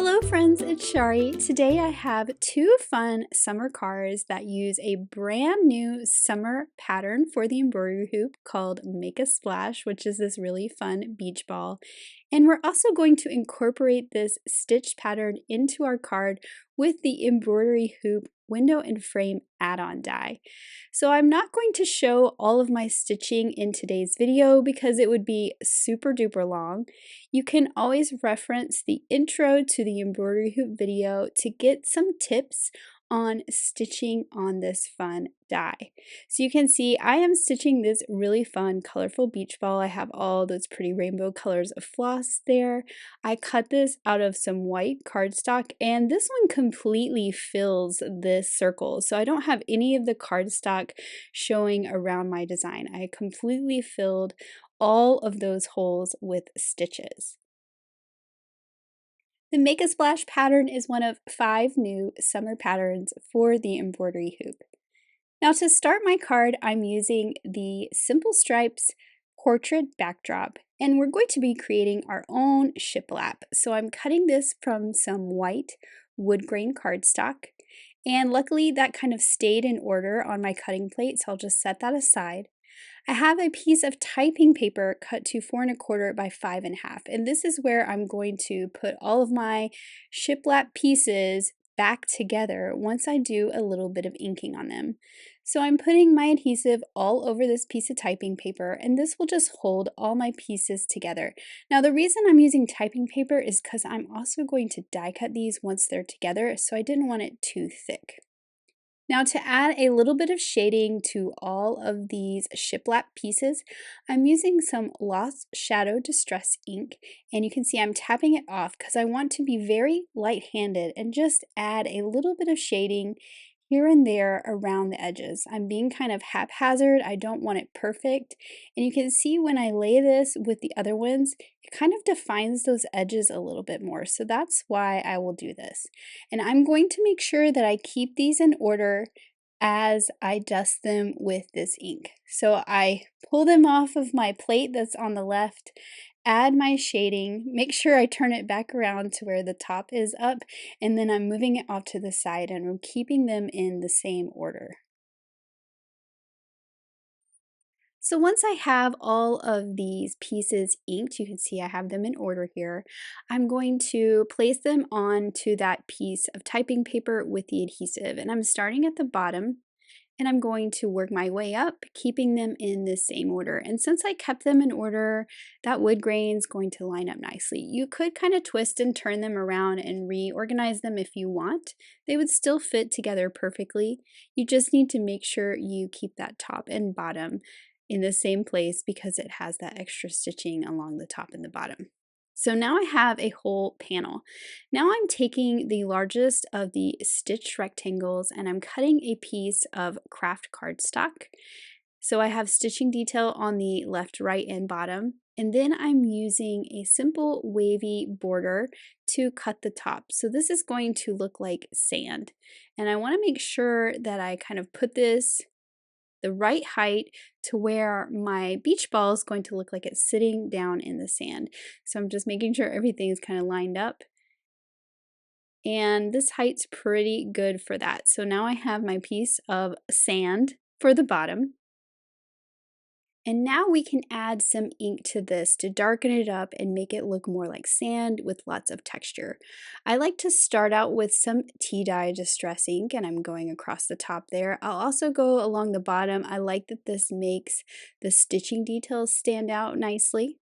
Hello friends, it's Shari. Today I have two fun summer cards that use a brand new summer pattern for the embroidery hoop called Make a Splash, which is this really fun beach ball. And we're also going to incorporate this stitched pattern into our card with the embroidery hoop window and frame add-on die. So I'm not going to show all of my stitching in today's video because it would be super duper long. You can always reference the intro to the embroidery hoop video to get some tips on stitching on this fun die. So you can see I am stitching this really fun colorful beach ball. I have all those pretty rainbow colors of floss there. I cut this out of some white cardstock and this one completely fills this circle. So I don't have any of the cardstock showing around my design. I completely filled all of those holes with stitches. The Make a Splash pattern is one of 5 new summer patterns for the embroidery hoop. Now to start my card, I'm using the Simple Stripes portrait backdrop, and we're going to be creating our own shiplap. So I'm cutting this from some white wood grain cardstock, and luckily that kind of stayed in order on my cutting plate, so I'll just set that aside. I have a piece of typing paper cut to 4 1/4 by 5 1/2, and this is where I'm going to put all of my shiplap pieces back together once I do a little bit of inking on them. So I'm putting my adhesive all over this piece of typing paper, and this will just hold all my pieces together. Now the reason I'm using typing paper is because I'm also going to die cut these once they're together, so I didn't want it too thick. Now to add a little bit of shading to all of these shiplap pieces, I'm using some Lost Shadow Distress ink, and you can see I'm tapping it off because I want to be very light-handed and just add a little bit of shading here and there around the edges. I'm being kind of haphazard, I don't want it perfect, and you can see when I lay this with the other ones, it kind of defines those edges a little bit more, so that's why I will do this. And I'm going to make sure that I keep these in order as I dust them with this ink. So I pull them off of my plate that's on the left, add my shading, make sure I turn it back around to where the top is up, and then I'm moving it off to the side and I'm keeping them in the same order. So once I have all of these pieces inked, you can see I have them in order here, I'm going to place them onto that piece of typing paper with the adhesive. And I'm starting at the bottom and I'm going to work my way up, keeping them in the same order. And since I kept them in order, that wood grain is going to line up nicely. You could kind of twist and turn them around and reorganize them if you want. They would still fit together perfectly. You just need to make sure you keep that top and bottom in the same place because it has that extra stitching along the top and the bottom. So now I have a whole panel. Now I'm taking the largest of the stitched rectangles and I'm cutting a piece of craft cardstock. So I have stitching detail on the left, right, and bottom. And then I'm using a simple wavy border to cut the top. So this is going to look like sand. And I want to make sure that I kind of put this the right height to where my beach ball is going to look like it's sitting down in the sand. So I'm just making sure everything is kind of lined up. And this height's pretty good for that. So now I have my piece of sand for the bottom. And now we can add some ink to this to darken it up and make it look more like sand with lots of texture. I like to start out with some tea dye distress ink and I'm going across the top there. I'll also go along the bottom. I like that this makes the stitching details stand out nicely.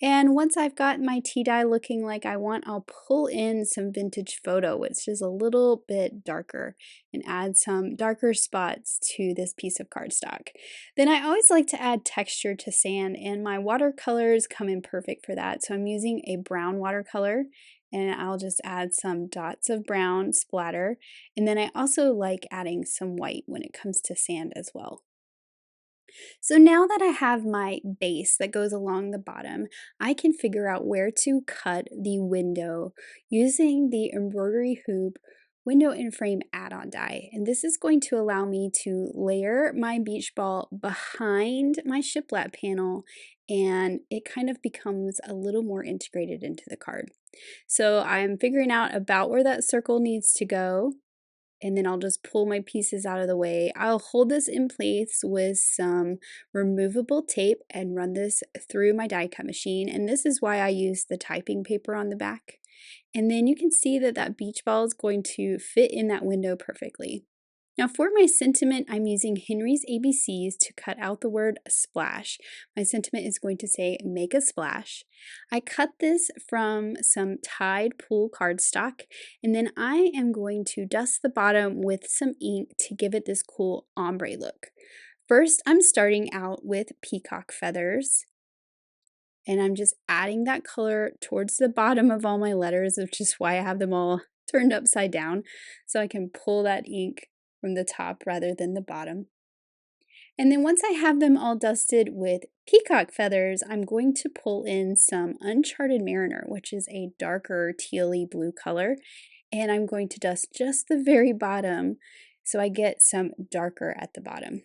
And once I've got my tea dye looking like I want, I'll pull in some vintage photo, which is a little bit darker, and add some darker spots to this piece of cardstock. Then I always like to add texture to sand, and my watercolors come in perfect for that. So I'm using a brown watercolor, and I'll just add some dots of brown splatter. And then I also like adding some white when it comes to sand as well. So now that I have my base that goes along the bottom, I can figure out where to cut the window using the embroidery hoop window and frame add-on die, and this is going to allow me to layer my beach ball behind my shiplap panel, and it kind of becomes a little more integrated into the card. So I'm figuring out about where that circle needs to go, and then I'll just pull my pieces out of the way. I'll hold this in place with some removable tape and run this through my die cut machine, and this is why I use the typing paper on the back. And then you can see that that beach ball is going to fit in that window perfectly. Now for my sentiment, I'm using Henry's ABCs to cut out the word splash. My sentiment is going to say, make a splash. I cut this from some Tide Pool cardstock, and then I am going to dust the bottom with some ink to give it this cool ombre look. First, I'm starting out with peacock feathers, and I'm just adding that color towards the bottom of all my letters, which is why I have them all turned upside down, so I can pull that ink from the top rather than the bottom. And then once I have them all dusted with peacock feathers, I'm going to pull in some Uncharted Mariner, which is a darker tealy blue color, and I'm going to dust just the very bottom so I get some darker at the bottom.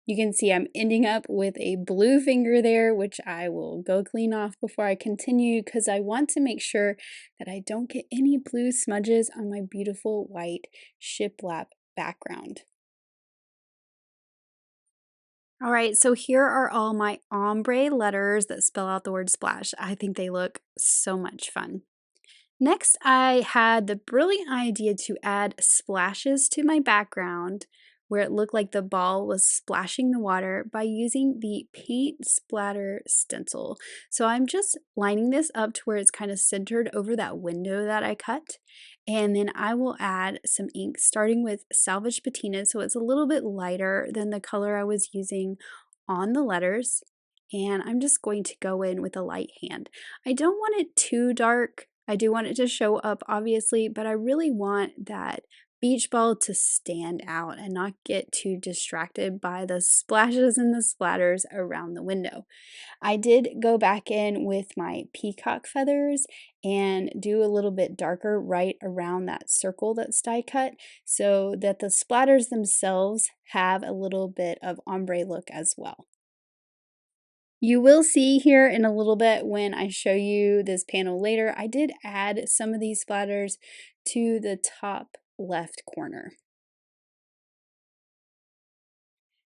You can see I'm ending up with a blue finger there, which I will go clean off before I continue because I want to make sure that I don't get any blue smudges on my beautiful white shiplap background. All right, so here are all my ombre letters that spell out the word splash. I think they look so much fun. Next, I had the brilliant idea to add splashes to my background where it looked like the ball was splashing the water by using the paint splatter stencil. So I'm just lining this up to where it's kind of centered over that window that I cut. And then I will add some ink starting with Salvage Patina, so it's a little bit lighter than the color I was using on the letters. And I'm just going to go in with a light hand. I don't want it too dark. I do want it to show up, obviously, but I really want that beach ball to stand out and not get too distracted by the splashes and the splatters around the window. I did go back in with my peacock feathers and do a little bit darker right around that circle that's die cut so that the splatters themselves have a little bit of ombre look as well. You will see here in a little bit when I show you this panel later, I did add some of these splatters to the top left corner.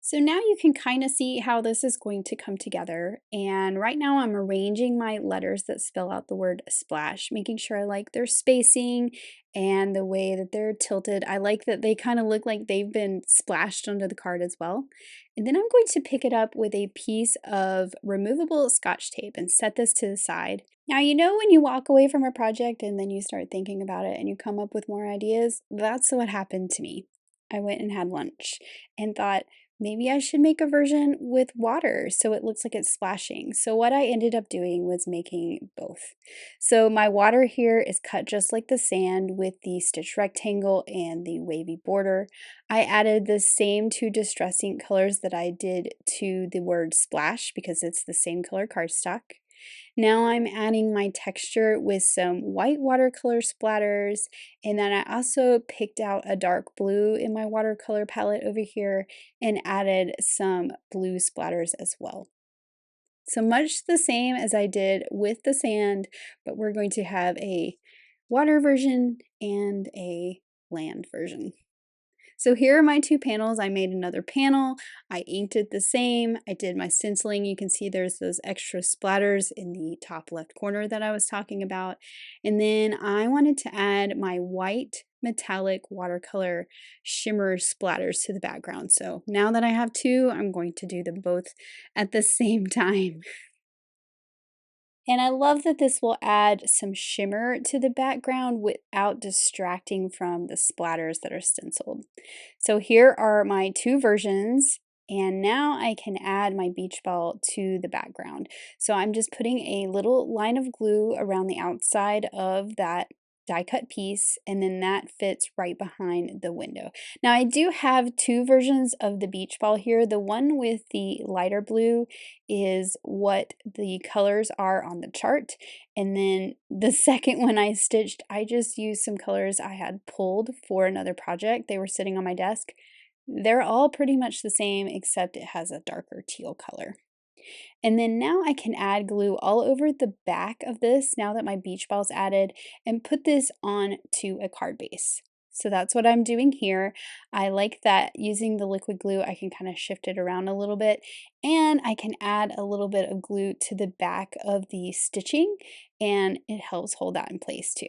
So now you can kind of see how this is going to come together. And right now I'm arranging my letters that spell out the word splash, making sure I like their spacing and the way that they're tilted. I like that they kind of look like they've been splashed onto the card as well. And then I'm going to pick it up with a piece of removable Scotch tape and set this to the side. Now, you know when you walk away from a project and then you start thinking about it and you come up with more ideas? That's what happened to me. I went and had lunch and thought, maybe I should make a version with water so it looks like it's splashing. So what I ended up doing was making both. So my water here is cut just like the sand with the stitch rectangle and the wavy border. I added the same two distress ink colors that I did to the word splash because it's the same color cardstock. Now I'm adding my texture with some white watercolor splatters, and then I also picked out a dark blue in my watercolor palette over here and added some blue splatters as well. So much the same as I did with the sand, but we're going to have a water version and a land version. So here are my two panels. I made another panel. I inked it the same. I did my stenciling. You can see there's those extra splatters in the top left corner that I was talking about. And then I wanted to add my white metallic watercolor shimmer splatters to the background. So now that I have two, I'm going to do them both at the same time. And I love that this will add some shimmer to the background without distracting from the splatters that are stenciled. So here are my two versions, and now I can add my beach ball to the background. So I'm just putting a little line of glue around the outside of that die cut piece, and then that fits right behind the window. Now I do have two versions of the beach ball here. The one with the lighter blue is what the colors are on the chart, and then the second one I stitched, I just used some colors I had pulled for another project. They were sitting on my desk. They're all pretty much the same except it has a darker teal color. And then now I can add glue all over the back of this now that my beach ball's added and put this on to a card base. So that's what I'm doing here. I like that using the liquid glue, I can kind of shift it around a little bit, and I can add a little bit of glue to the back of the stitching, and it helps hold that in place too.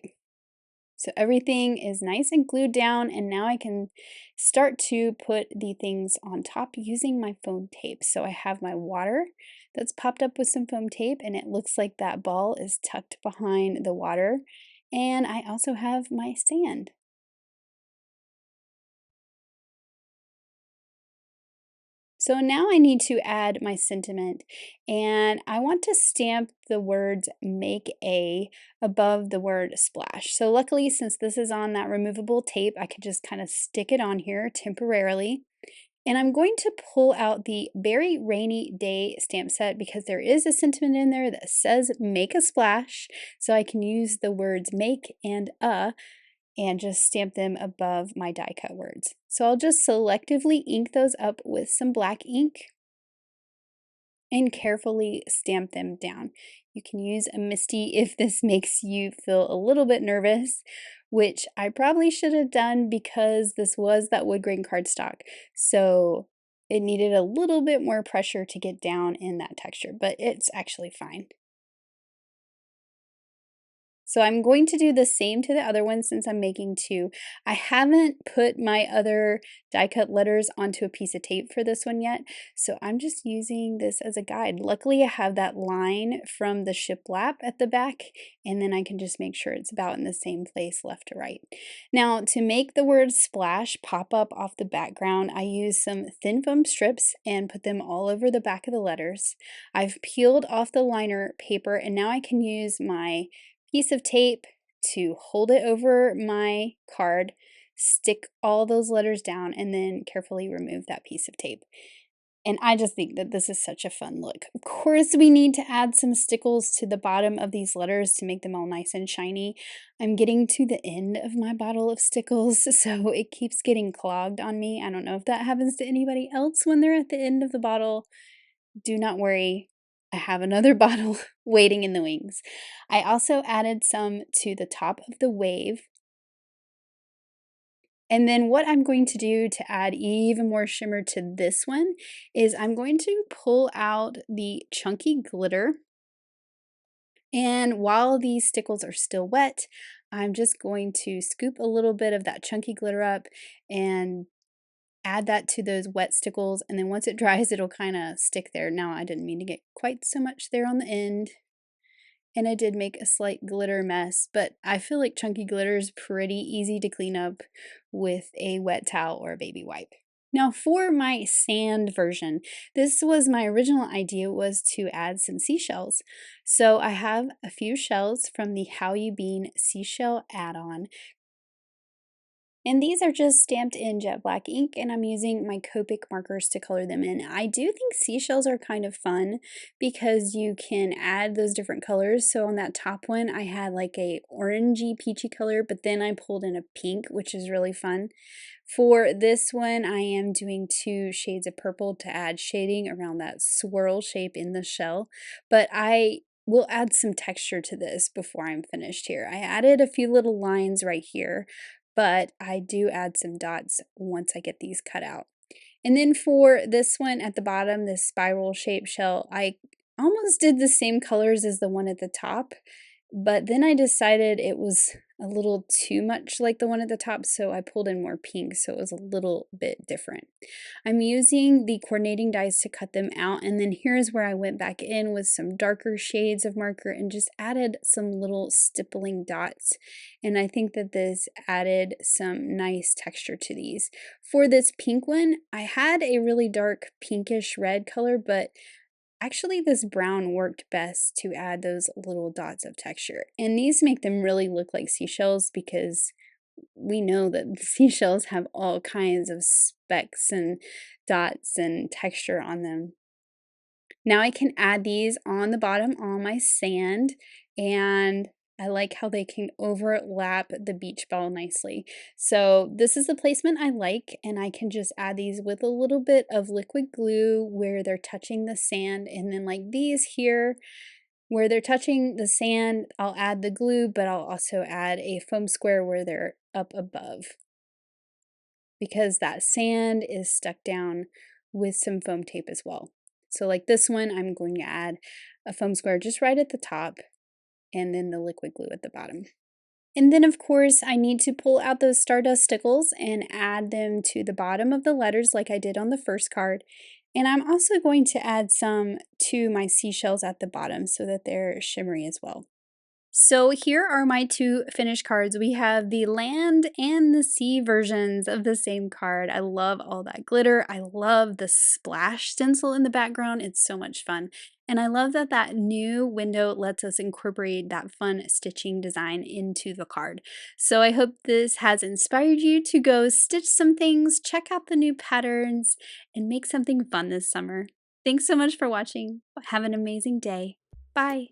So everything is nice and glued down, and now I can start to put the things on top using my foam tape. So I have my water that's popped up with some foam tape, and it looks like that ball is tucked behind the water. And I also have my sand. So now I need to add my sentiment, and I want to stamp the words make a above the word splash. So luckily, since this is on that removable tape, I can just kind of stick it on here temporarily. And I'm going to pull out the Very Rainy Day stamp set because there is a sentiment in there that says make a splash. So I can use the words make and just stamp them above my die cut words. So I'll just selectively ink those up with some black ink and carefully stamp them down. You can use a MISTI if this makes you feel a little bit nervous, which I probably should have done because this was that wood grain cardstock. So it needed a little bit more pressure to get down in that texture, but it's actually fine. So I'm going to do the same to the other one since I'm making two. I haven't put my other die cut letters onto a piece of tape for this one yet, so I'm just using this as a guide. Luckily, I have that line from the shiplap at the back, and then I can just make sure it's about in the same place left to right. Now, to make the word splash pop up off the background, I use some thin foam strips and put them all over the back of the letters. I've peeled off the liner paper, and now I can use my piece of tape to hold it over my card, stick all those letters down, and then carefully remove that piece of tape. And I just think that this is such a fun look. Of course, we need to add some stickles to the bottom of these letters to make them all nice and shiny. I'm getting to the end of my bottle of stickles, so it keeps getting clogged on me. I don't know if that happens to anybody else when they're at the end of the bottle. Do not worry. I have another bottle waiting in the wings. I also added some to the top of the wave. And then what I'm going to do to add even more shimmer to this one is I'm going to pull out the chunky glitter. And while these stickles are still wet, I'm just going to scoop a little bit of that chunky glitter up and add that to those wet stickles, and then once it dries, it'll kind of stick there. Now, I didn't mean to get quite so much there on the end, and I did make a slight glitter mess, but I feel like chunky glitter is pretty easy to clean up with a wet towel or a baby wipe. Now for my sand version, this was my original idea was to add some seashells. So I have a few shells from the How You Bean seashell add-on. And these are just stamped in jet black ink, and I'm using my Copic markers to color them in. I do think seashells are kind of fun because you can add those different colors. So on that top one, I had like a orangey peachy color, but then I pulled in a pink, which is really fun. For this one, I am doing 2 shades of purple to add shading around that swirl shape in the shell, but I will add some texture to this before I'm finished here. I added a few little lines right here, but I do add some dots once I get these cut out. And then for this one at the bottom, this spiral shaped shell, I almost did the same colors as the one at the top, but then I decided it was a little too much like the one at the top, so I pulled in more pink, so it was a little bit different. I'm using the coordinating dies to cut them out, and then here's where I went back in with some darker shades of marker and just added some little stippling dots, and I think that this added some nice texture to these. For this pink one, I had a really dark pinkish red color, but Actually, this brown worked best to add those little dots of texture. And these make them really look like seashells because we know that the seashells have all kinds of specks and dots and texture on them. Now I can add these on the bottom on my sand, and I like how they can overlap the beach ball nicely. So this is the placement I like, and I can just add these with a little bit of liquid glue where they're touching the sand, and then like these here, where they're touching the sand, I'll add the glue, but I'll also add a foam square where they're up above because that sand is stuck down with some foam tape as well. So like this one, I'm going to add a foam square just right at the top and then the liquid glue at the bottom. And then of course, I need to pull out those stardust stickles and add them to the bottom of the letters like I did on the first card. And I'm also going to add some to my seashells at the bottom so that they're shimmery as well. So here are my two finished cards. We have the land and the sea versions of the same card. I love all that glitter. I love the splash stencil in the background. It's so much fun. And I love that that new window lets us incorporate that fun stitching design into the card. So I hope this has inspired you to go stitch some things, check out the new patterns, and make something fun this summer. Thanks so much for watching. Have an amazing day. Bye.